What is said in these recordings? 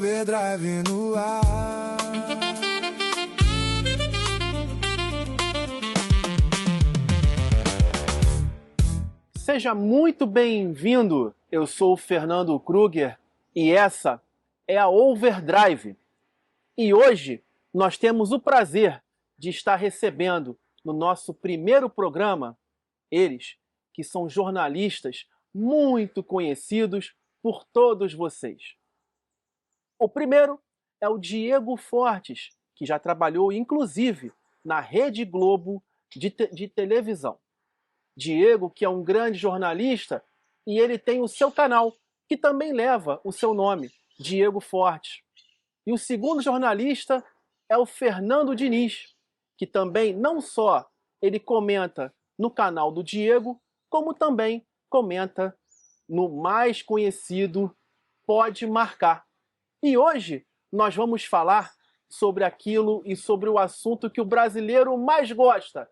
Overdrive no ar. Seja muito bem-vindo. Eu sou o Fernando Kruger e essa é a Overdrive. E hoje nós temos o prazer de estar recebendo no nosso primeiro programa eles que são jornalistas muito conhecidos por todos vocês. O primeiro é o Diego Fortes, que já trabalhou inclusive na Rede Globo de televisão. Diego, que é um grande jornalista, e ele tem o seu canal, que também leva o seu nome, Diego Fortes. E o segundo jornalista é o Fernando Diniz, que também não só ele comenta no canal do Diego, como também comenta no mais conhecido Pode Marcar. E hoje nós vamos falar sobre aquilo e sobre o assunto que o brasileiro mais gosta,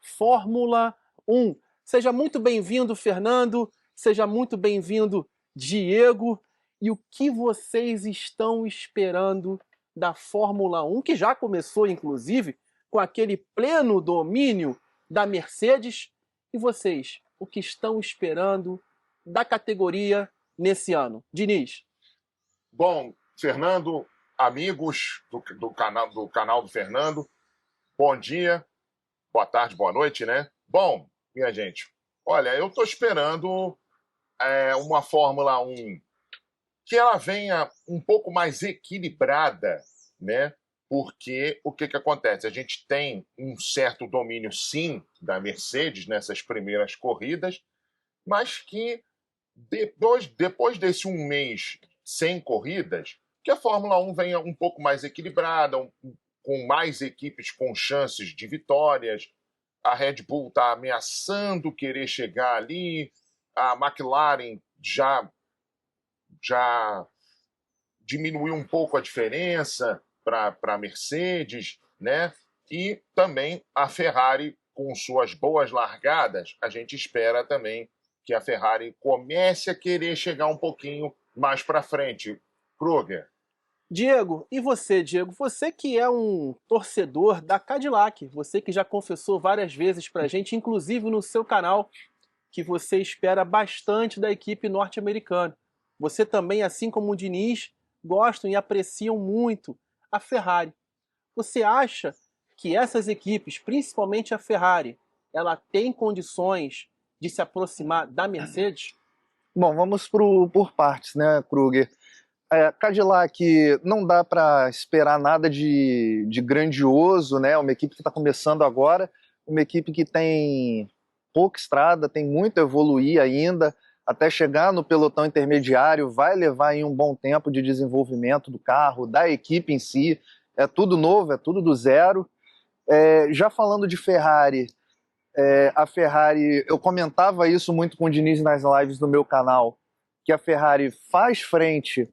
Fórmula 1. Seja muito bem-vindo, Fernando. Seja muito bem-vindo, Diego. E o que vocês estão esperando da Fórmula 1, que já começou, inclusive, com aquele pleno domínio da Mercedes? E vocês, o que estão esperando da categoria nesse ano? Diniz. Bom, Fernando, amigos do canal do Fernando, bom dia, boa tarde, boa noite, né? Bom, minha gente, olha, eu estou esperando uma Fórmula 1 que ela venha um pouco mais equilibrada, né? Porque o que acontece? A gente tem um certo domínio, sim, da Mercedes nessas primeiras corridas, mas que depois desse um mês sem corridas, que a Fórmula 1 venha um pouco mais equilibrada, com mais equipes com chances de vitórias. A Red Bull está ameaçando querer chegar ali, a McLaren já diminuiu um pouco a diferença para a Mercedes, né? E também a Ferrari, com suas boas largadas, a gente espera também que a Ferrari comece a querer chegar um pouquinho mais para frente. Kruger. Diego, e você, Diego? Você que é um torcedor da Cadillac, você que já confessou várias vezes pra gente, inclusive no seu canal, que você espera bastante da equipe norte-americana. Você também, assim como o Diniz, gostam e apreciam muito a Ferrari. Você acha que essas equipes, principalmente a Ferrari, ela tem condições de se aproximar da Mercedes? Bom, vamos por partes, né, Kruger? Cadillac não dá para esperar nada de grandioso, né? Uma equipe que está começando agora, uma equipe que tem pouca estrada, tem muito a evoluir ainda, até chegar no pelotão intermediário, vai levar aí um bom tempo de desenvolvimento do carro, da equipe em si, é tudo novo, é tudo do zero. Já falando de Ferrari, a Ferrari, eu comentava isso muito com o Diniz nas lives do meu canal, que a Ferrari faz frente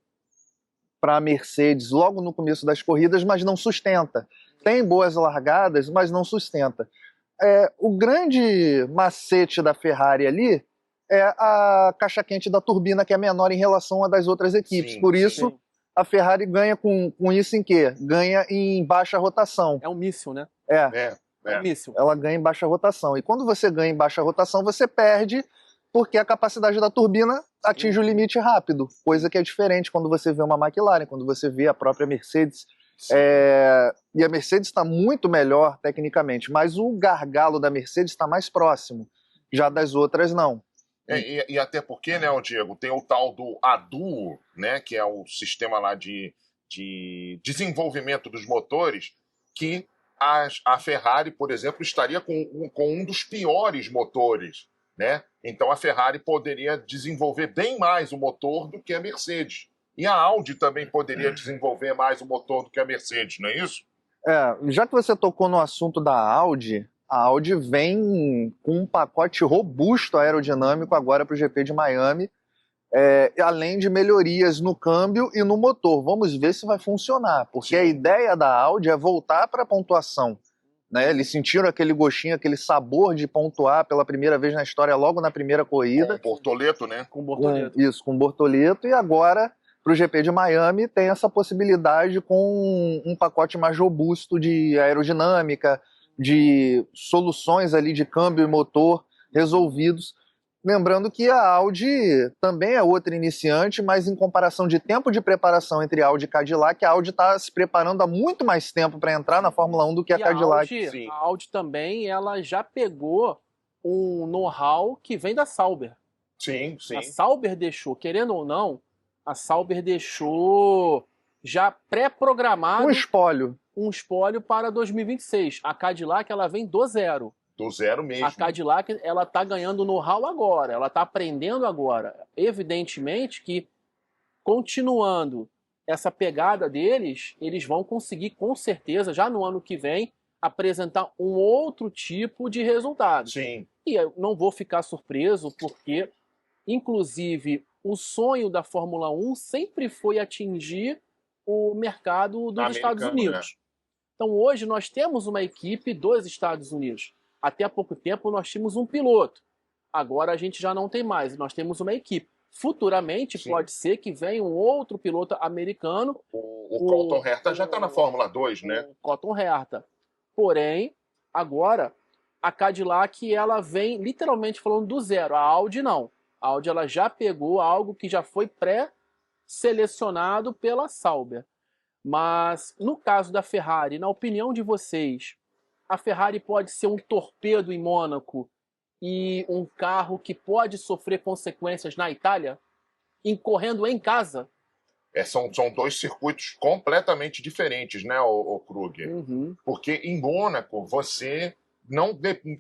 para a Mercedes logo no começo das corridas, mas não sustenta. Tem boas largadas, mas não sustenta. O grande macete da Ferrari ali é a caixa quente da turbina, que é menor em relação a das outras equipes. Sim, por isso, sim. A Ferrari ganha com isso em quê? Ganha em baixa rotação. É um míssil, né? É um míssil. Ela ganha em baixa rotação. E quando você ganha em baixa rotação, você perde porque a capacidade da turbina atinge o limite rápido, coisa que é diferente quando você vê uma McLaren, quando você vê a própria Mercedes. E a Mercedes está muito melhor tecnicamente, mas o gargalo da Mercedes está mais próximo, já das outras não. E até porque, né, Diego, tem o tal do ADU, né, que é o sistema lá de desenvolvimento dos motores, que a Ferrari, por exemplo, estaria com um dos piores motores, né? Então a Ferrari poderia desenvolver bem mais o motor do que a Mercedes. E a Audi também poderia desenvolver mais o motor do que a Mercedes, não é isso? Já que você tocou no assunto da Audi, a Audi vem com um pacote robusto aerodinâmico agora para o GP de Miami, além de melhorias no câmbio e no motor. Vamos ver se vai funcionar, porque a ideia da Audi é voltar para a pontuação. Né? Eles sentiram aquele gostinho, aquele sabor de pontuar pela primeira vez na história, logo na primeira corrida. Com o Bortoleto, né? Com o Bortoleto. Com o Bortoleto, e agora para o GP de Miami tem essa possibilidade com um pacote mais robusto de aerodinâmica, de soluções ali de câmbio e motor resolvidos. Lembrando que a Audi também é outra iniciante, mas em comparação de tempo de preparação entre Audi e Cadillac, a Audi está se preparando há muito mais tempo para entrar na Fórmula 1 do que a Cadillac. A Audi também ela já pegou um know-how que vem da Sauber. Sim, sim. A Sauber deixou, querendo ou não, a Sauber deixou já pré-programado um espólio para 2026. A Cadillac ela vem do zero. Do zero mesmo. A Cadillac ela está ganhando know-how agora, ela está aprendendo agora. Evidentemente que, continuando essa pegada deles, eles vão conseguir, com certeza, já no ano que vem, apresentar um outro tipo de resultado. Sim. E eu não vou ficar surpreso, porque, inclusive, o sonho da Fórmula 1 sempre foi atingir o mercado dos Estados Unidos. Então, hoje, nós temos uma equipe dos Estados Unidos. Até há pouco tempo, nós tínhamos um piloto. Agora, a gente já não tem mais. Nós temos uma equipe. Futuramente, pode ser que venha um outro piloto americano. O Colton Herta já está na Fórmula 2, né? O Colton Herta. Porém, agora, a Cadillac, ela vem literalmente falando do zero. A Audi, não. A Audi ela já pegou algo que já foi pré-selecionado pela Sauber. Mas, no caso da Ferrari, na opinião de vocês, a Ferrari pode ser um torpedo em Mônaco e um carro que pode sofrer consequências na Itália, incorrendo em casa? São dois circuitos completamente diferentes, né, o Kruger? Uhum. Porque em Mônaco você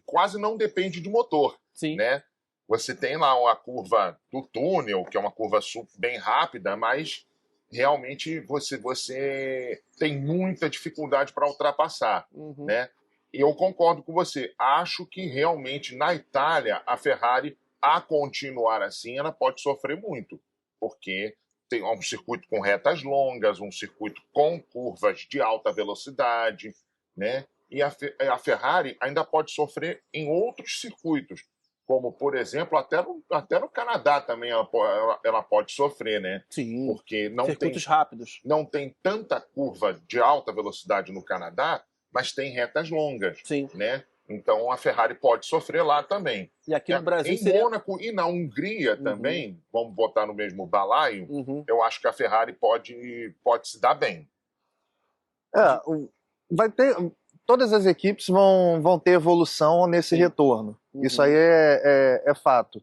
quase não depende de motor. Sim. Né? Você tem lá a curva do túnel, que é uma curva bem rápida, mas realmente você tem muita dificuldade para ultrapassar. Uhum. Né? E eu concordo com você. Acho que realmente na Itália a Ferrari, a continuar assim, ela pode sofrer muito, porque tem um circuito com retas longas, um circuito com curvas de alta velocidade, né? E a Ferrari ainda pode sofrer em outros circuitos, como, por exemplo, até no Canadá também ela pode sofrer, né? Sim, porque circuitos rápidos. Não tem tanta curva de alta velocidade no Canadá, mas tem retas longas. Sim. Né? Então a Ferrari pode sofrer lá também. E aqui no Brasil em Mônaco e na Hungria também, vamos botar no mesmo balaio, eu acho que a Ferrari pode se dar bem. Vai ter, todas as equipes vão ter evolução nesse retorno. Isso aí é fato.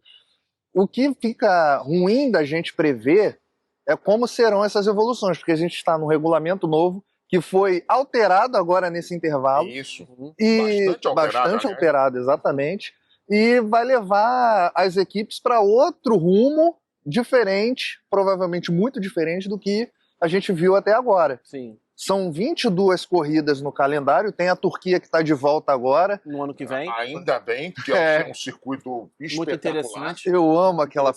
O que fica ruim da gente prever é como serão essas evoluções, porque a gente está num regulamento novo que foi alterado agora nesse intervalo. Isso. E bastante alterado, exatamente. E vai levar as equipes para outro rumo diferente, provavelmente muito diferente do que a gente viu até agora. Sim. São 22 corridas no calendário, tem a Turquia que está de volta agora. No ano que vem. Ainda bem, porque é um circuito espetacular. Muito interessante. Eu amo aquela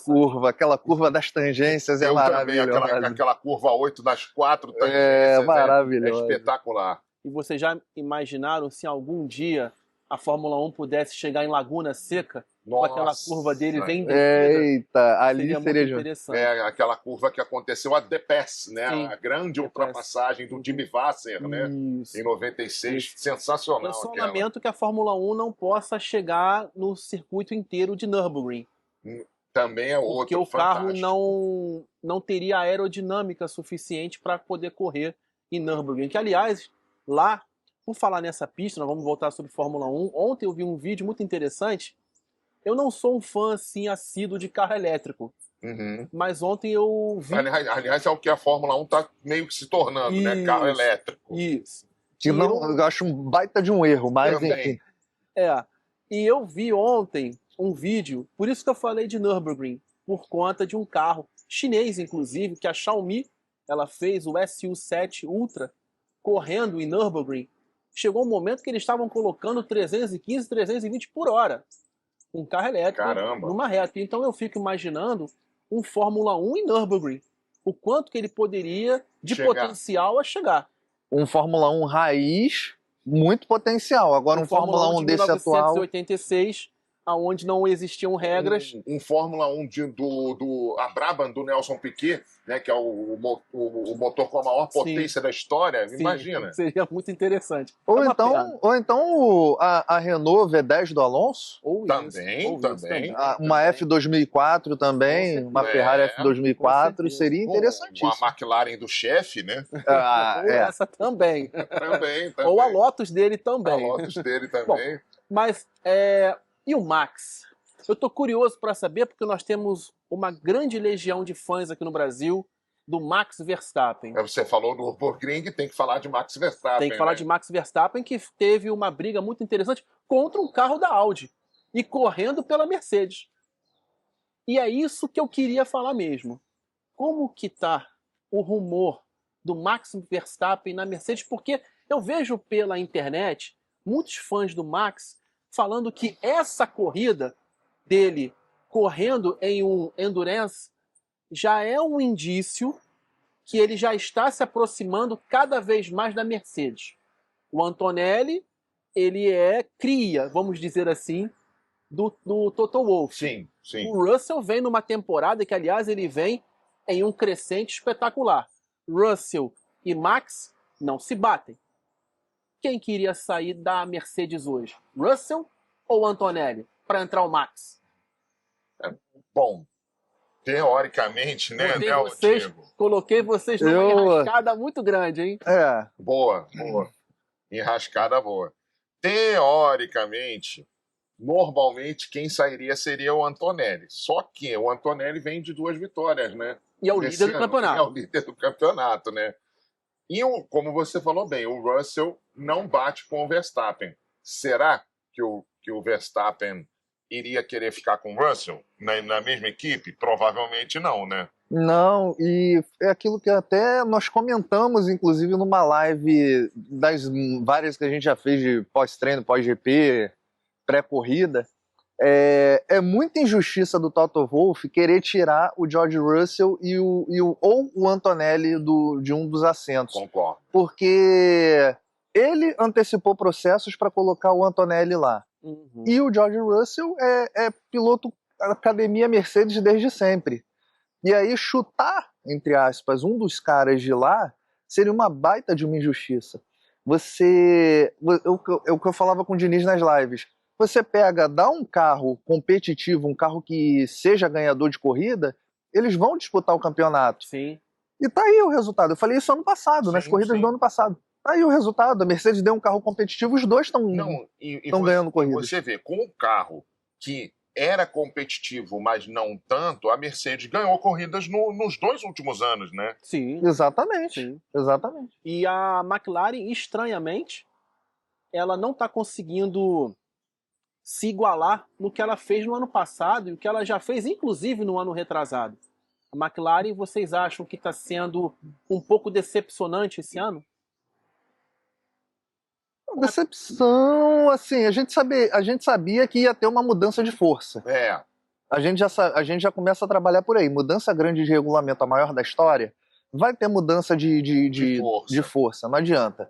curva das tangências, é maravilhosa. Também, aquela curva 8 das 4 tangências. É maravilhosa. É espetacular. E vocês já imaginaram se algum dia a Fórmula 1 pudesse chegar em Laguna Seca? Com aquela curva dele bem descida? Eita, ali seria muito interessante. Aquela curva que aconteceu a The Pass, né? Sim, a grande ultrapassagem do Jimmy Vasser, né? Em 96. Sensacional. Eu só lamento que a Fórmula 1 não possa chegar no circuito inteiro de Nürburgring. Também é outro. Porque o carro não teria aerodinâmica suficiente para poder correr em Nürburgring. Que, aliás, lá, por falar nessa pista, nós vamos voltar sobre Fórmula 1. Ontem eu vi um vídeo muito interessante. Eu não sou um fã, assim, assíduo de carro elétrico. Mas ontem eu vi... Aliás, é o que a Fórmula 1 está meio que se tornando, né? Carro elétrico. Isso. Eu acho um baita de um erro, mas enfim. E eu vi ontem um vídeo, por isso que eu falei de Nürburgring, por conta de um carro chinês, inclusive, que a Xiaomi, ela fez o SU7 Ultra, correndo em Nürburgring. Chegou um momento que eles estavam colocando 315, 320 por hora. Um carro elétrico numa reta. Então eu fico imaginando um Fórmula 1 em Nürburgring. O quanto que ele poderia, de potencial, a chegar. Um Fórmula 1 raiz, muito potencial. Agora um Fórmula 1 desse atual... 1986, onde não existiam regras. Um Fórmula 1 a Brabham do Nelson Piquet, né, que é o motor com a maior potência da história, Sim, imagina. seria muito interessante. Ou É uma então, pena. a Renault V10 do Alonso, Ou Também, isso também. uma F 2004 também, uma Ferrari F 2004, certeza. seria Uma interessantíssimo. McLaren do chefe, né? Ou essa também. Também. Ou a Lotus dele A também. Lotus dele também. Mas, e o Max? Eu tô curioso para saber, porque nós temos uma grande legião de fãs aqui no Brasil do Max Verstappen. Você falou do Nürburgring, tem que falar de Max Verstappen. Tem que falar né? de Max Verstappen, que teve uma briga muito interessante contra um carro da Audi e correndo pela Mercedes. E é isso que eu queria falar mesmo. Como que tá o rumor do Max Verstappen na Mercedes? Porque eu vejo pela internet muitos fãs do Max falando que essa corrida dele correndo em um endurance já é um indício que ele já está se aproximando cada vez mais da Mercedes. O Antonelli, ele é cria, vamos dizer assim, do Toto Wolff. Sim. O Russell vem numa temporada que, aliás, ele vem em um crescente espetacular. Russell e Max não se batem. Quem queria sair da Mercedes hoje? Russell ou Antonelli? Para entrar o Max? Bom, teoricamente, né, Diego? Coloquei vocês numa enrascada muito grande, hein? Boa. Enrascada boa. Teoricamente, normalmente quem sairia seria o Antonelli. Só que o Antonelli vem de 2 vitórias, né? E é o líder do campeonato. É o líder do campeonato, né? E, como você falou bem, o Russell não bate com o Verstappen. Será que o Verstappen iria querer ficar com o Russell na mesma equipe? Provavelmente não, né? Não, e é aquilo que até nós comentamos, inclusive, numa live das várias que a gente já fez de pós-treino, pós-GP, pré-corrida. É muita injustiça do Toto Wolff querer tirar o George Russell ou o Antonelli de um dos assentos. Concordo. Porque ele antecipou processos para colocar o Antonelli lá. Uhum. E o George Russell é piloto academia Mercedes desde sempre. E aí chutar, entre aspas, um dos caras de lá seria uma baita de uma injustiça. O que eu falava com o Diniz nas lives, você dá um carro competitivo, um carro que seja ganhador de corrida, eles vão disputar o campeonato. Sim. E tá aí o resultado. Eu falei isso ano passado, nas corridas do ano passado. Tá aí o resultado. A Mercedes deu um carro competitivo, os dois estão ganhando corridas. Você vê, com um carro que era competitivo, mas não tanto, a Mercedes ganhou corridas nos 2 últimos anos, né? Sim. Exatamente. Sim. Exatamente. E a McLaren, estranhamente, ela não está conseguindo se igualar no que ela fez no ano passado e o que ela já fez, inclusive, no ano retrasado. A McLaren, vocês acham que está sendo um pouco decepcionante esse ano? Decepção, assim, a gente sabia que ia ter uma mudança de força. A gente já começa a trabalhar por aí. Mudança grande de regulamento, a maior da história, vai ter mudança de força, não adianta.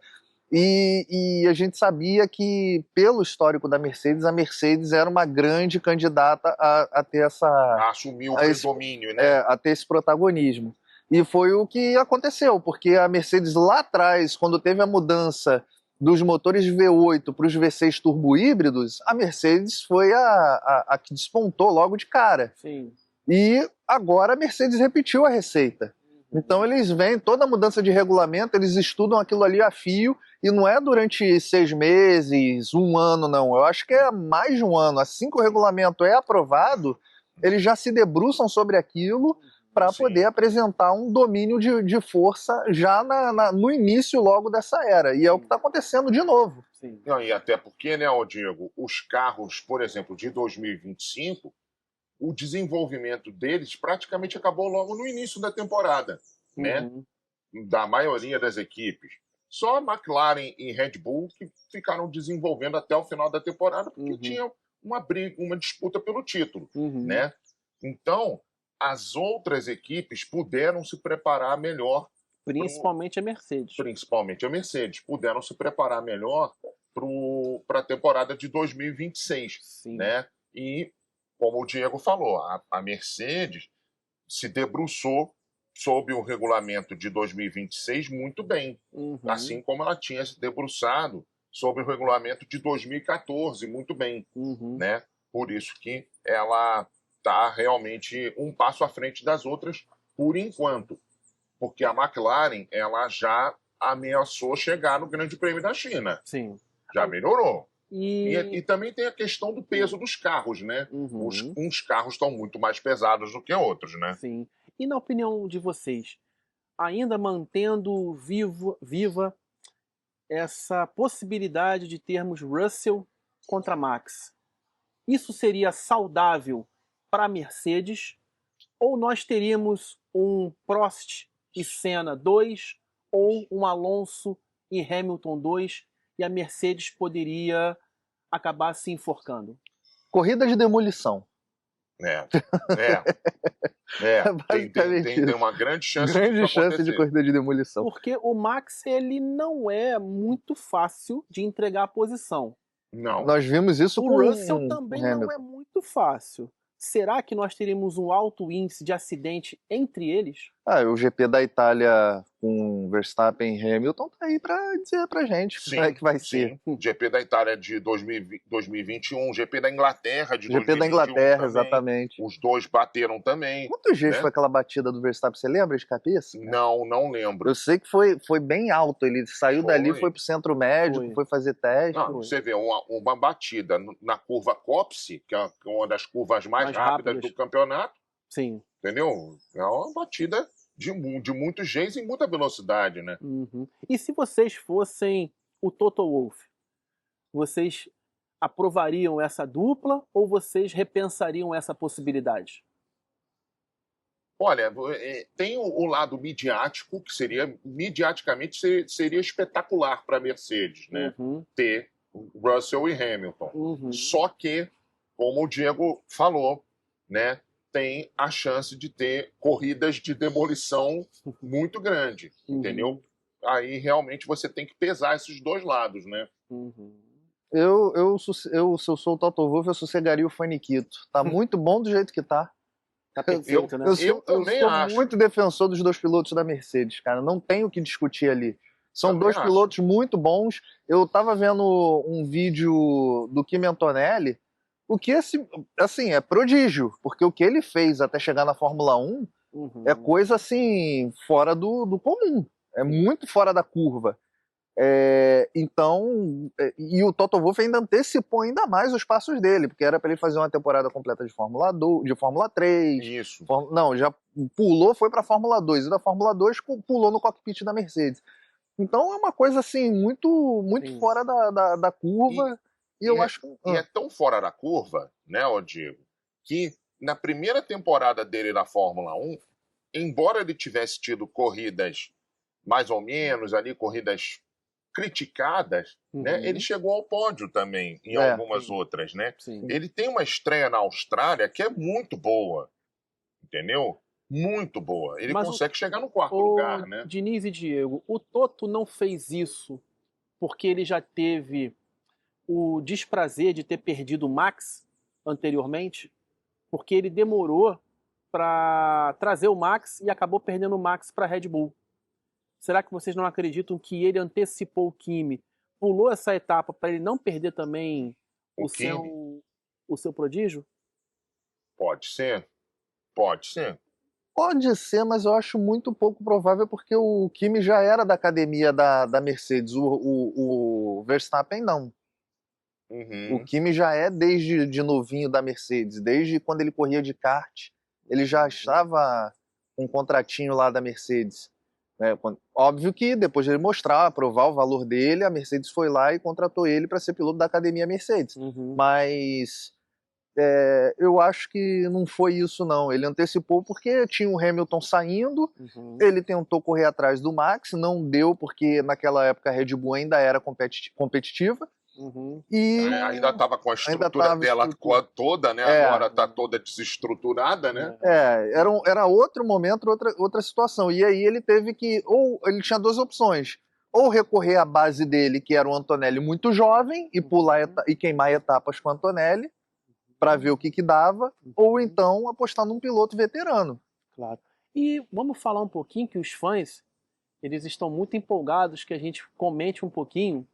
E a gente sabia que, pelo histórico da Mercedes, a Mercedes era uma grande candidata a ter a assumir o predomínio, né? A ter esse protagonismo. E foi o que aconteceu, porque a Mercedes lá atrás, quando teve a mudança dos motores V8 para os V6 turbo híbridos, a Mercedes foi a que despontou logo de cara. Sim. E agora a Mercedes repetiu a receita. Então eles veem toda a mudança de regulamento, eles estudam aquilo ali a fio, e não é durante 6 meses, 1 ano, não. Eu acho que é mais de 1 ano. Assim que o regulamento é aprovado, eles já se debruçam sobre aquilo para poder apresentar um domínio de força já no início logo dessa era. E é o que está acontecendo de novo. Sim. Não, e até porque, né, Diego, os carros, por exemplo, de 2025, o desenvolvimento deles praticamente acabou logo no início da temporada, né? Da maioria das equipes. Só a McLaren e Red Bull que ficaram desenvolvendo até o final da temporada porque tinha uma briga, uma disputa pelo título, né? Então, as outras equipes puderam se preparar melhor. Principalmente a Mercedes. Principalmente a Mercedes. Puderam se preparar melhor para a temporada de 2026, né? E, como o Diego falou, a Mercedes se debruçou sob o regulamento de 2026 muito bem, assim como ela tinha se debruçado sobre o regulamento de 2014 muito bem, né? Por isso que ela está realmente um passo à frente das outras por enquanto, porque a McLaren ela já ameaçou chegar no Grande Prêmio da China. Sim. Já melhorou. E E também tem a questão do peso dos carros, né? Uns carros estão muito mais pesados do que outros, né? sim. E na opinião de vocês, ainda mantendo viva essa possibilidade de termos Russell contra Max, isso seria saudável para a Mercedes? Ou nós teríamos um Prost e Senna 2 ou um Alonso e Hamilton 2 e a Mercedes poderia acabar se enforcando? Corrida de demolição. Tem uma grande chance Grande disso chance de acontecer. corrida de demolição. Porque o Max ele não é muito fácil de entregar a posição. Não. Nós vimos isso O com Russell também Hamilton. não é muito fácil. Será que nós teríamos um alto índice de acidente entre eles? O GP da Itália com Verstappen e Hamilton tá aí pra dizer pra gente como é que vai ser. GP da Itália de 2021, GP da Inglaterra de 2021 GP da Inglaterra, também. exatamente. Os dois bateram também. Quantos dias né? foi aquela batida do Verstappen? Você lembra de cabeça? Não lembro. Eu sei que foi bem alto. Ele saiu dali, foi pro centro médico, foi fazer teste. Não, você vê uma batida na curva Copse, que é uma das curvas mais rápidas do campeonato. Sim. Entendeu? É uma batida de muitos Gs e muita velocidade, né? E se vocês fossem o Toto Wolff, vocês aprovariam essa dupla ou vocês repensariam essa possibilidade? Olha, tem o lado midiático, que mediaticamente seria espetacular para a Mercedes, né? Ter Russell e Hamilton. Só que, como o Diego falou, né? Tem a chance de ter corridas de demolição muito grande, entendeu? Aí realmente você tem que pesar esses dois lados, né? Se eu sou o Toto Wolff, eu sossegaria o Faniquito. Tá muito bom do jeito que tá. Tá perfeito, né? Eu também sou acho. muito defensor dos dois pilotos da Mercedes, cara. Não tem o que discutir ali. São dois pilotos muito bons. Eu tava vendo um vídeo do Kimi Antonelli, o que, assim, é prodígio, porque o que ele fez até chegar na Fórmula 1 é coisa, assim, fora do comum. É muito fora da curva. Então, e o Toto Wolff ainda antecipou ainda mais os passos dele, porque era para ele fazer uma temporada completa de Fórmula 3. Isso. Não, já pulou, foi para Fórmula 2, e da Fórmula 2 pulou no cockpit da Mercedes. Então é uma coisa, assim, muito fora da curva. E eu acho que... E é tão fora da curva, né, Diego, que na primeira temporada dele na Fórmula 1, embora ele tivesse tido corridas mais ou menos ali, corridas criticadas, né, ele chegou ao pódio também em algumas outras, né? Ele tem uma estreia na Austrália que é muito boa, entendeu? Muito boa. Ele consegue chegar no quarto lugar, né? Diniz e Diego, o Toto não fez isso porque ele já teve o desprazer de ter perdido o Max anteriormente, porque ele demorou para trazer o Max e acabou perdendo o Max para a Red Bull. Será que vocês não acreditam que ele antecipou o Kimi, pulou essa etapa para ele não perder também o seu prodígio? Pode ser. Pode ser, mas eu acho muito pouco provável, porque o Kimi já era da academia da Mercedes, o Verstappen não. O Kimi já é desde de novinho da Mercedes, desde quando ele corria de kart, ele já estava com um contratinho lá da Mercedes. Óbvio que depois de ele provar o valor dele, a Mercedes foi lá e contratou ele para ser piloto da academia Mercedes. Mas eu acho que não foi isso não, ele antecipou porque tinha o Hamilton saindo, ele tentou correr atrás do Max, não deu porque naquela época a Red Bull ainda era competitiva. E ainda estava com a estrutura dela toda, né? Agora está toda desestruturada, né? Era outro momento, outra situação. E aí ele teve que, ou ele tinha duas opções, ou recorrer à base dele, que era o Antonelli muito jovem, e pular e queimar etapas com o Antonelli, para ver o que dava, ou então apostar num piloto veterano. Claro. E vamos falar um pouquinho que os fãs, eles estão muito empolgados que a gente comente um pouquinho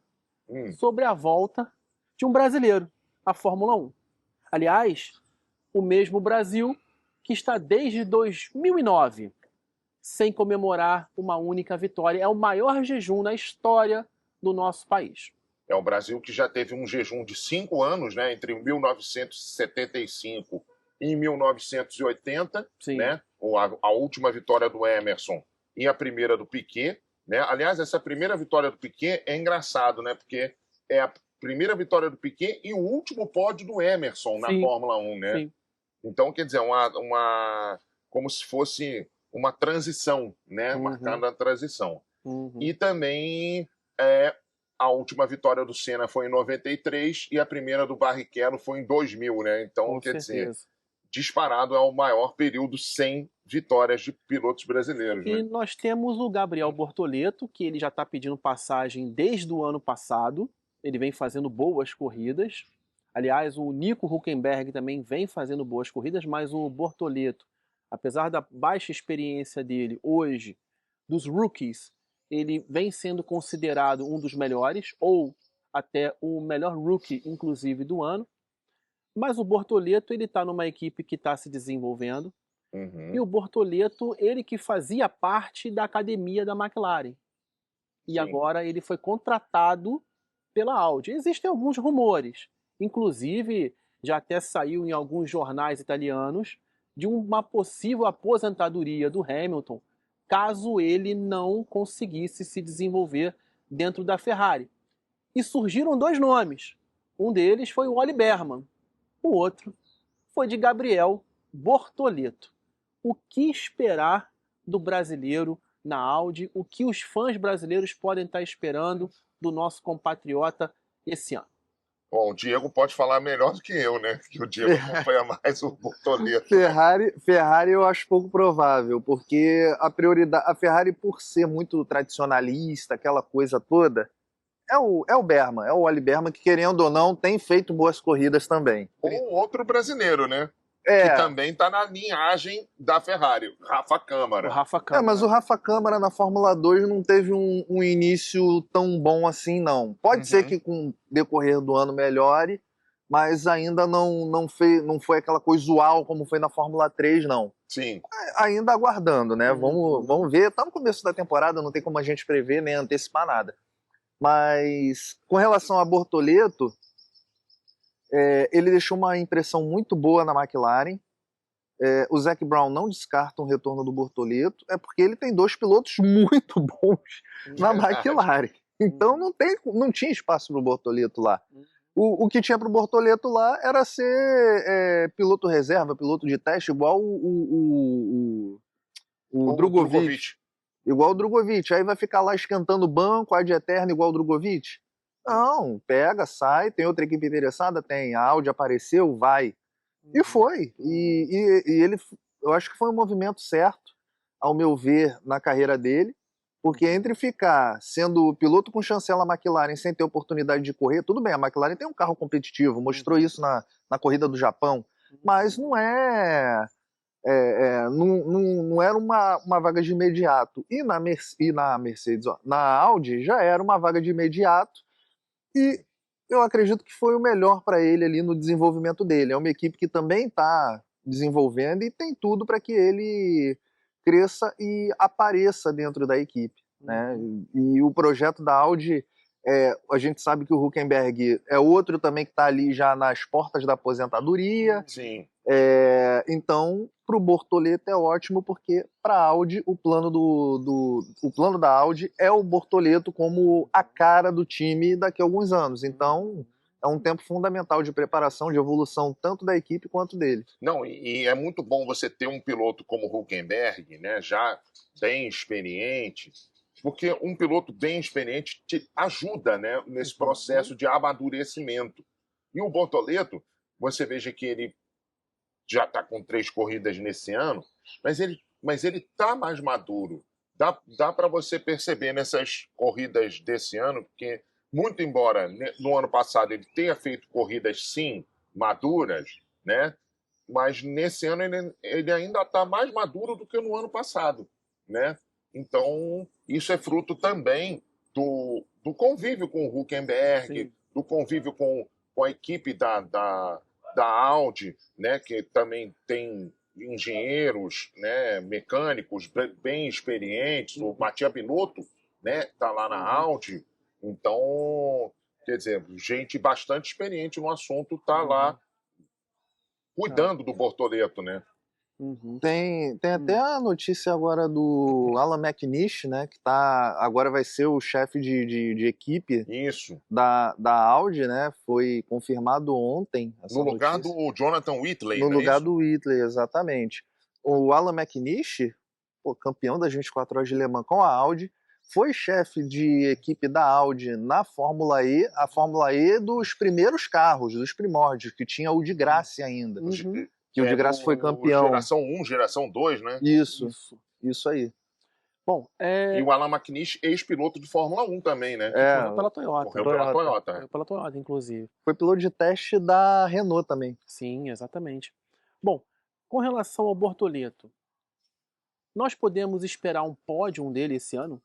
sobre a volta de um brasileiro à Fórmula 1. Aliás, o mesmo Brasil que está desde 2009 sem comemorar uma única vitória. É o maior jejum na história do nosso país. É um Brasil que já teve um jejum de 5 anos, né, entre 1975 e 1980, Sim. né, a última vitória do Emerson e a primeira do Piquet. Né? Aliás, essa primeira vitória do Piquet é engraçado, né, porque é a primeira vitória do Piquet e o último pódio do Emerson na Fórmula 1. Né? Sim. Então, quer dizer, como se fosse uma transição, né, marcando a transição. E também a última vitória do Senna foi em 93 e a primeira do Barrichello foi em 2000, né? Então, Com quer certeza. dizer, disparado é o maior período sem vitórias de pilotos brasileiros. E né? nós temos o Gabriel Bortoleto, que ele já está pedindo passagem desde o ano passado. Ele vem fazendo boas corridas. Aliás, o Nico Hülkenberg também vem fazendo boas corridas, mas o Bortoleto, apesar da baixa experiência dele hoje, dos rookies, ele vem sendo considerado um dos melhores, ou até o melhor rookie, inclusive, do ano. Mas o Bortoleto, ele está numa equipe que está se desenvolvendo. E o Bortoleto, ele que fazia parte da academia da McLaren. E agora ele foi contratado pela Audi. Existem alguns rumores. Inclusive, já até saiu em alguns jornais italianos de uma possível aposentadoria do Hamilton, caso ele não conseguisse se desenvolver dentro da Ferrari. E surgiram dois nomes. Um deles foi o Ollie Berman. O outro foi de Gabriel Bortoleto. O que esperar do brasileiro na Audi? O que os fãs brasileiros podem estar esperando do nosso compatriota esse ano? Bom, o Diego pode falar melhor do que eu, né? Que o Diego acompanha mais o Bortoleto. Ferrari eu acho pouco provável, porque a Ferrari, por ser muito tradicionalista, aquela coisa toda, é o Berman, é o Ollie Berman, que querendo ou não, tem feito boas corridas também. Ou outro brasileiro, né? Que também está na linhagem da Ferrari, Rafa Câmara. O Rafa Câmara. Mas o Rafa Câmara na Fórmula 2 não teve um início tão bom assim, não. Pode ser que com o decorrer do ano melhore, mas ainda não foi aquela coisa uau como foi na Fórmula 3, não. Sim. Ainda aguardando, né? Vamos ver. Tá no começo da temporada, não tem como a gente prever nem antecipar nada. Mas com relação a Bortoleto, ele deixou uma impressão muito boa na McLaren. O Zac Brown não descarta um retorno do Bortoleto, porque ele tem dois pilotos muito bons na McLaren. Então não tinha espaço para o Bortoleto lá. O que tinha para o Bortoleto lá era ser piloto reserva, piloto de teste, igual o Drugovich. Igual o Drugovich. Aí vai ficar lá esquentando o banco, ad eterno, igual o Drugovich. Não, pega, sai, tem outra equipe interessada? Tem, a Audi apareceu, vai. E foi. E ele, eu acho que foi um movimento certo, ao meu ver, na carreira dele, porque entre ficar sendo piloto com chancela McLaren sem ter oportunidade de correr, tudo bem, a McLaren tem um carro competitivo, mostrou isso na corrida do Japão, mas não era uma vaga de imediato. E na Mercedes, na Audi, já era uma vaga de imediato. E eu acredito que foi o melhor para ele ali no desenvolvimento dele. É uma equipe que também está desenvolvendo e tem tudo para que ele cresça e apareça dentro da equipe. Né? E o projeto da Audi, a gente sabe que o Hülkenberg é outro também que está ali já nas portas da aposentadoria. Sim. Então, para o Bortoleto é ótimo, porque para a Audi, o plano da Audi é o Bortoleto como a cara do time daqui a alguns anos. Então, é um tempo fundamental de preparação, de evolução, tanto da equipe quanto dele. Não, e é muito bom você ter um piloto como o Hülkenberg, né, já bem experiente, porque um piloto bem experiente te ajuda, né, nesse processo de amadurecimento. E o Bortoleto, você veja que ele já está com 3 corridas nesse ano, mas ele está mais maduro. Dá para você perceber nessas corridas desse ano, porque muito embora no ano passado ele tenha feito corridas, sim, maduras, né? Mas nesse ano ele ainda está mais maduro do que no ano passado, né? Então, isso é fruto também do convívio com o Hülkenberg, Sim. do convívio com a equipe da Audi, né? Que também tem engenheiros, né? Mecânicos bem experientes. O Mattia Binotto, né? Está lá na Audi. Então, quer dizer, gente bastante experiente no assunto está lá cuidando do Bortoleto, né? Uhum. Tem até a notícia agora do Alan McNish, né? Que agora vai ser o chefe de equipe Isso. da Audi, né? Foi confirmado ontem essa No lugar notícia. do Jonathan Whitley, No não é lugar isso? do Whitley, exatamente. O Alan McNish, campeão das 24 horas de Le Mans com a Audi, foi chefe de equipe da Audi na Fórmula E, a Fórmula E dos primeiros carros, dos primórdios, que tinha o de Graça ainda. Uhum. Que o de Graça foi campeão. Geração 1, geração 2, né? Isso aí. Bom, E o Alan McNish, ex-piloto de Fórmula 1 também, né? correu pela Toyota. Correu pela Toyota. Correu pela Toyota, inclusive. Foi piloto de teste da Renault também. Sim, exatamente. Bom, com relação ao Bortoleto, nós podemos esperar um pódio dele esse ano?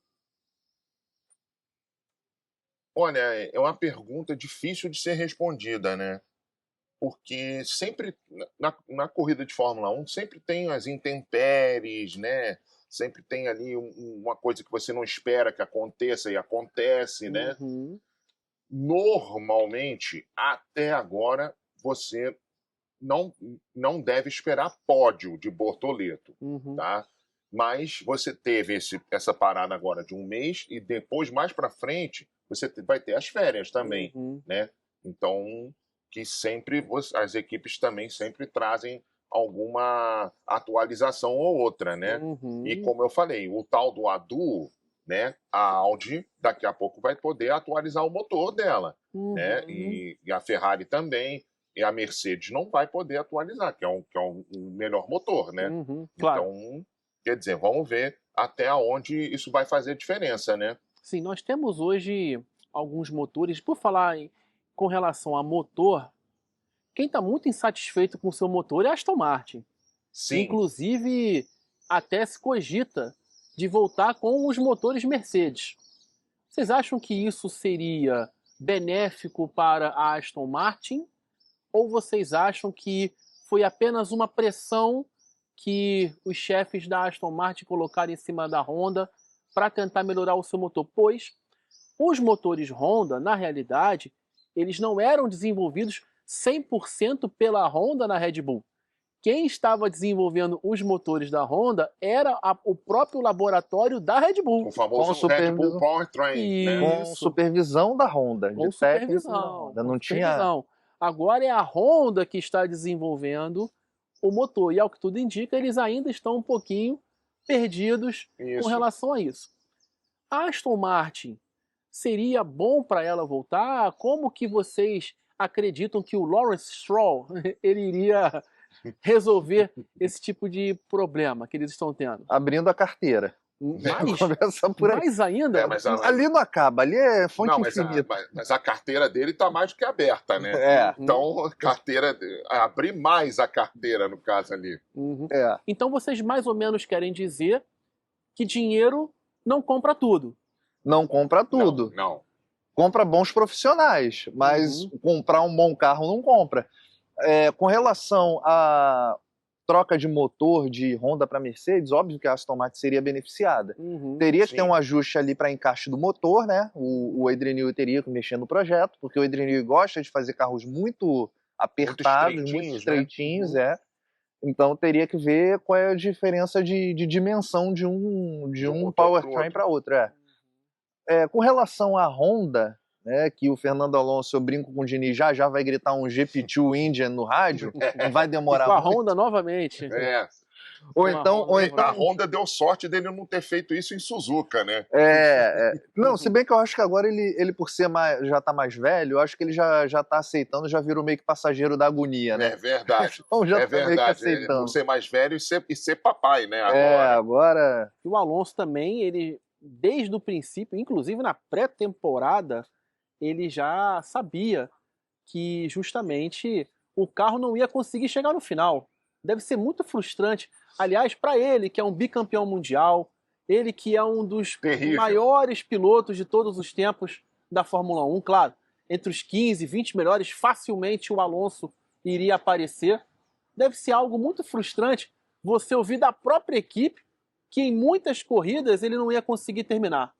Olha, é uma pergunta difícil de ser respondida, né? Porque sempre, na corrida de Fórmula 1, sempre tem as intempéries, né? Sempre tem ali uma coisa que você não espera que aconteça e acontece, né? Uhum. Normalmente, até agora, você não deve esperar pódio de Bortoleto, Uhum. tá? Mas você teve essa parada agora de um mês e depois, mais para frente, você vai ter as férias também, né? Então, que sempre as equipes também sempre trazem alguma atualização ou outra, né? E como eu falei, o tal do ADU, né? A Audi daqui a pouco vai poder atualizar o motor dela, né? E a Ferrari também, e a Mercedes não vai poder atualizar, que é um melhor motor, né? Claro. Então, quer dizer, vamos ver até onde isso vai fazer diferença, né? Sim, nós temos hoje alguns motores. Por falar com relação a motor, quem está muito insatisfeito com o seu motor é a Aston Martin. Sim. Inclusive, até se cogita de voltar com os motores Mercedes. Vocês acham que isso seria benéfico para a Aston Martin? Ou vocês acham que foi apenas uma pressão que os chefes da Aston Martin colocaram em cima da Honda para tentar melhorar o seu motor? Pois os motores Honda, na realidade, eles não eram desenvolvidos 100% pela Honda na Red Bull. Quem estava desenvolvendo os motores da Honda era o próprio laboratório da Red Bull. O famoso Red Bull Powertrain, né? Com supervisão da Honda. Com de técnico supervisão. da Honda. Não Supervisão. tinha... Agora é a Honda que está desenvolvendo o motor. E ao que tudo indica, eles ainda estão um pouquinho perdidos com relação a isso. A Aston Martin, seria bom para ela voltar? Como que vocês acreditam que o Lawrence Stroll ele iria resolver esse tipo de problema que eles estão tendo? Abrindo a carteira. Mais ainda? Ali não acaba, ali é fonte infinita. Mas a carteira dele está mais do que aberta, né? Então, abrir mais a carteira, no caso ali. Então vocês mais ou menos querem dizer que dinheiro não compra tudo. Não compra tudo. Não. Compra bons profissionais, mas comprar um bom carro não compra. Com relação à troca de motor de Honda para Mercedes, óbvio que a Aston Martin seria beneficiada. Teria que ter um ajuste ali para encaixe do motor, né? O Adrian Newey teria que mexer no projeto, porque o Adrian Newey gosta de fazer carros muito apertados, muito estreitinhos, Então teria que ver qual é a diferença de dimensão de um powertrain para outro. Com relação à Honda, né, que o Fernando Alonso, eu brinco com o Diniz, já vai gritar um GP2 Indian no rádio, não vai demorar muito. Com a Honda novamente. Ou então a Honda deu sorte dele não ter feito isso em Suzuka, né? Não, se bem que eu acho que agora ele por ser já tá mais velho, eu acho que ele já tá aceitando, já virou meio que passageiro da agonia, né? É verdade. Então já é tá meio que aceitando. Por ser mais velho e ser papai, né? Agora... E o Alonso também, ele, desde o princípio, inclusive na pré-temporada, ele já sabia que justamente o carro não ia conseguir chegar no final. Deve ser muito frustrante. Aliás, para ele, que é um bicampeão mundial, ele que é um dos Terrível. maiores pilotos de todos os tempos da Fórmula 1, claro, entre os 15, 20 melhores, facilmente o Alonso iria aparecer. Deve ser algo muito frustrante você ouvir da própria equipe que em muitas corridas ele não ia conseguir terminar.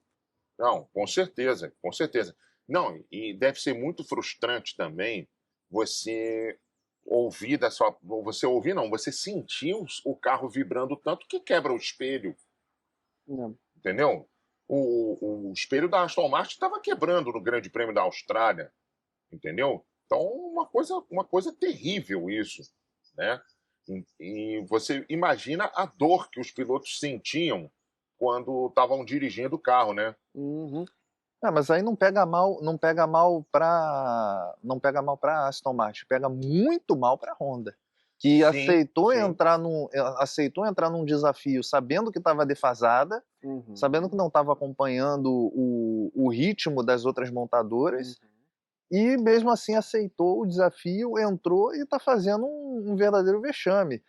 Não, com certeza, com certeza. Não, e deve ser muito frustrante também você ouvir da sua. Você ouvir, não, você sentir o carro vibrando tanto que quebra o espelho, entendeu? O espelho da Aston Martin estava quebrando no Grande Prêmio da Austrália, entendeu? Então, uma coisa terrível isso, né? E você imagina a dor que os pilotos sentiam quando estavam dirigindo o carro, né? Uhum. Mas aí não pega mal para Aston Martin, pega muito mal para a Honda, que Sim, aceitou sim. entrar num desafio sabendo que estava defasada, Uhum. sabendo que não estava acompanhando o ritmo das outras montadoras, e mesmo assim aceitou o desafio, entrou e está fazendo um verdadeiro vexame.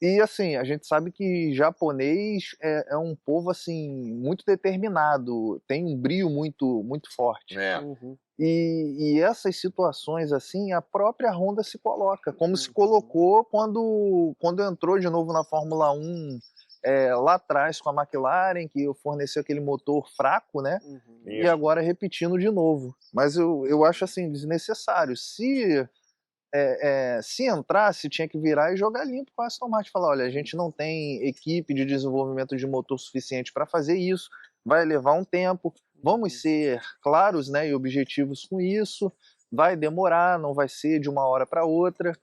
E assim, a gente sabe que japonês é um povo assim muito determinado, tem um brio muito forte. É. Uhum. E essas situações assim, a própria Honda se coloca, como se colocou quando entrou de novo na Fórmula 1 lá atrás com a McLaren, que forneceu aquele motor fraco, né? E Isso. agora repetindo de novo. Mas eu acho assim desnecessário. Se entrasse, tinha que virar e jogar limpo com a Aston Martin. Falar, olha, a gente não tem equipe de desenvolvimento de motor suficiente para fazer isso, vai levar um tempo, vamos ser claros, né, e objetivos com isso, vai demorar, não vai ser de uma hora para outra.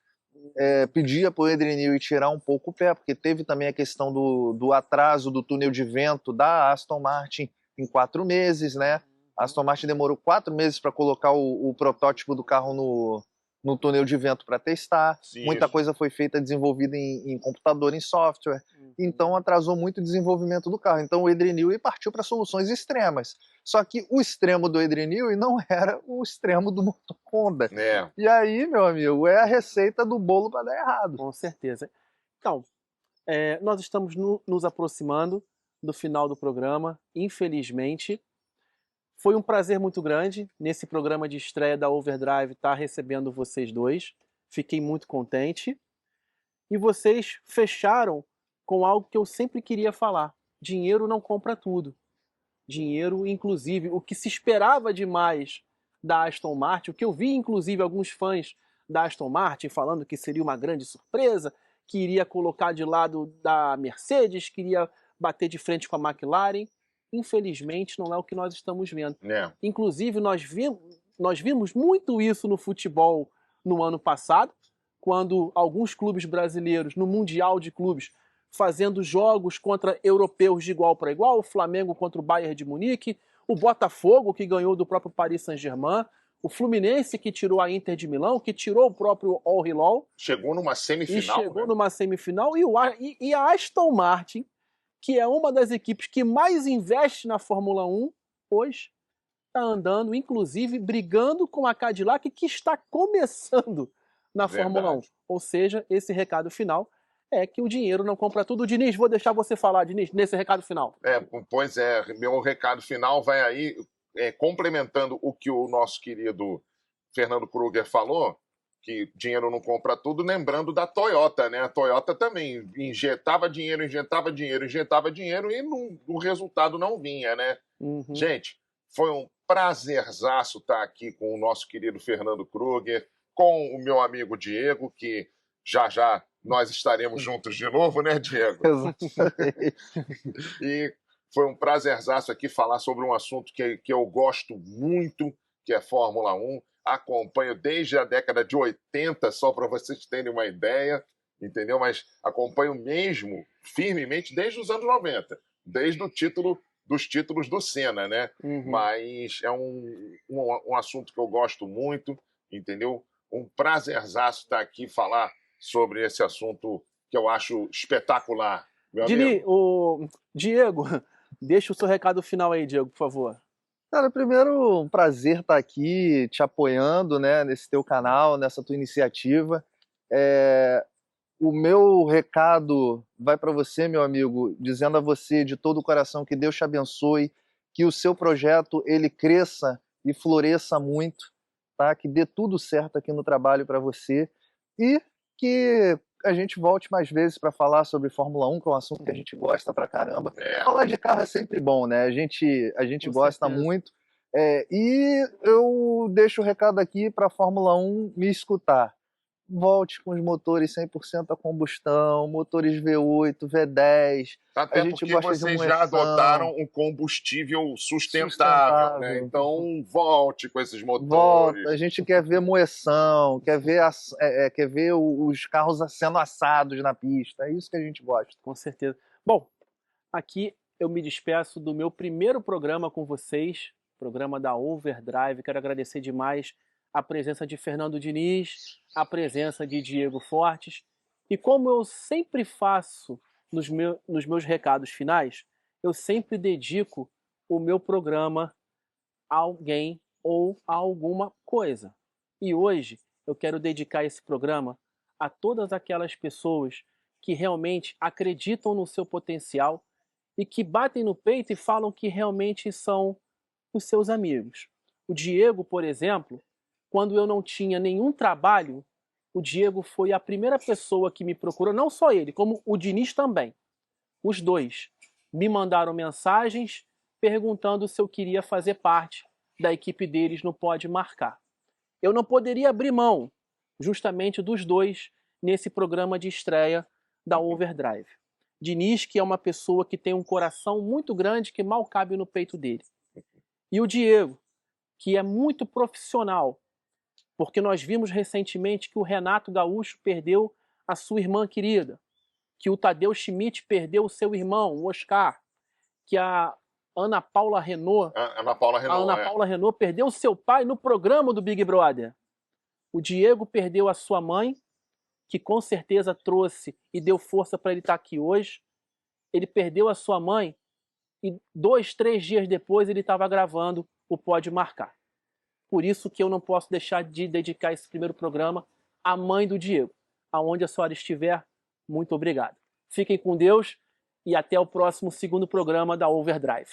Pedia para o Adrian Newey tirar um pouco o pé, porque teve também a questão do atraso do túnel de vento da Aston Martin em 4 meses, né? A Aston Martin demorou 4 meses para colocar o protótipo do carro no túnel de vento para testar. Sim, Muita isso. coisa foi feita, desenvolvida em computador, em software. Então atrasou muito o desenvolvimento do carro. Então o Adrian Newey partiu para soluções extremas. Só que o extremo do Adrian Newey não era o extremo do motor Honda. É. E aí, meu amigo, é a receita do bolo para dar errado. Com certeza. Então, nós estamos nos aproximando do final do programa, infelizmente. Foi um prazer muito grande nesse programa de estreia da Overdrive estar recebendo vocês dois. Fiquei muito contente. E vocês fecharam com algo que eu sempre queria falar. Dinheiro não compra tudo. Dinheiro, inclusive, o que se esperava demais da Aston Martin, o que eu vi, inclusive, alguns fãs da Aston Martin falando que seria uma grande surpresa, que iria colocar de lado da Mercedes, que iria bater de frente com a McLaren. Infelizmente, não é o que nós estamos vendo. É. Inclusive, nós vimos muito isso no futebol no ano passado, quando alguns clubes brasileiros, no Mundial de Clubes, fazendo jogos contra europeus de igual para igual, o Flamengo contra o Bayern de Munique, o Botafogo, que ganhou do próprio Paris Saint-Germain, o Fluminense, que tirou a Inter de Milão, que tirou o próprio Al Hilal. Chegou numa semifinal. E chegou numa semifinal. E a Aston Martin, que é uma das equipes que mais investe na Fórmula 1, hoje está andando, inclusive brigando com a Cadillac, que está começando na Fórmula 1. Ou seja, esse recado final é que o dinheiro não compra tudo. Diniz, vou deixar você falar, Diniz, nesse recado final. Pois é, meu recado final vai aí, complementando o que o nosso querido Fernando Kruger falou, que dinheiro não compra tudo, lembrando da Toyota, né? A Toyota também injetava dinheiro e o resultado não vinha, né? Uhum. Gente, foi um prazerzaço estar aqui com o nosso querido Fernando Kruger, com o meu amigo Diego, que já nós estaremos juntos de novo, né, Diego? E foi um prazerzaço aqui falar sobre um assunto que eu gosto muito, que é Fórmula 1. Acompanho desde a década de 80, só para vocês terem uma ideia, entendeu? Mas acompanho mesmo, firmemente, desde os anos 90, desde dos títulos do Senna, né? Uhum. Mas é um assunto que eu gosto muito, entendeu? Um prazerzaço estar aqui falar sobre esse assunto que eu acho espetacular. Diego, deixa o seu recado final aí, Diego, por favor. Cara, primeiro, um prazer estar aqui te apoiando, né, nesse teu canal, nessa tua iniciativa. O meu recado vai para você, meu amigo, dizendo a você de todo o coração que Deus te abençoe, que o seu projeto ele cresça e floresça muito, tá? Que dê tudo certo aqui no trabalho para você e que a gente volte mais vezes para falar sobre Fórmula 1, que é um assunto que a gente gosta pra caramba. Falar de carro é sempre bom, né? A gente Com gosta certeza. muito. E eu deixo o recado aqui para a Fórmula 1 me escutar. Volte com os motores 100% a combustão, motores V8, V10. Até A gente porque gosta de vocês já moção. adotaram um combustível sustentável, né? Então volte com esses motores. Volta, a gente quer ver moção, quer ver, quer ver os carros sendo assados na pista. É isso que a gente gosta. Com certeza. Bom, aqui eu me despeço do meu primeiro programa com vocês, programa da Overdrive. Quero agradecer demais a presença de Fernando Diniz, a presença de Diego Fortes. E como eu sempre faço nos meus recados finais, eu sempre dedico o meu programa a alguém ou a alguma coisa. E hoje eu quero dedicar esse programa a todas aquelas pessoas que realmente acreditam no seu potencial e que batem no peito e falam que realmente são os seus amigos. O Diego, por exemplo, quando eu não tinha nenhum trabalho, o Diego foi a primeira pessoa que me procurou, não só ele, como o Diniz também. Os dois me mandaram mensagens perguntando se eu queria fazer parte da equipe deles no Pode Marcar. Eu não poderia abrir mão justamente dos dois nesse programa de estreia da Overdrive. Diniz, que é uma pessoa que tem um coração muito grande que mal cabe no peito dele. E o Diego, que é muito profissional, porque nós vimos recentemente que o Renato Gaúcho perdeu a sua irmã querida, que o Tadeu Schmidt perdeu o seu irmão, o Oscar, que a Ana Paula Renault perdeu o seu pai no programa do Big Brother. O Diego perdeu a sua mãe, que com certeza trouxe e deu força para ele estar aqui hoje. Ele perdeu a sua mãe e 2, 3 dias depois ele estava gravando o Pode Marcar. Por isso que eu não posso deixar de dedicar esse primeiro programa à mãe do Diego. Aonde a senhora estiver, muito obrigado. Fiquem com Deus e até o próximo segundo programa da Overdrive.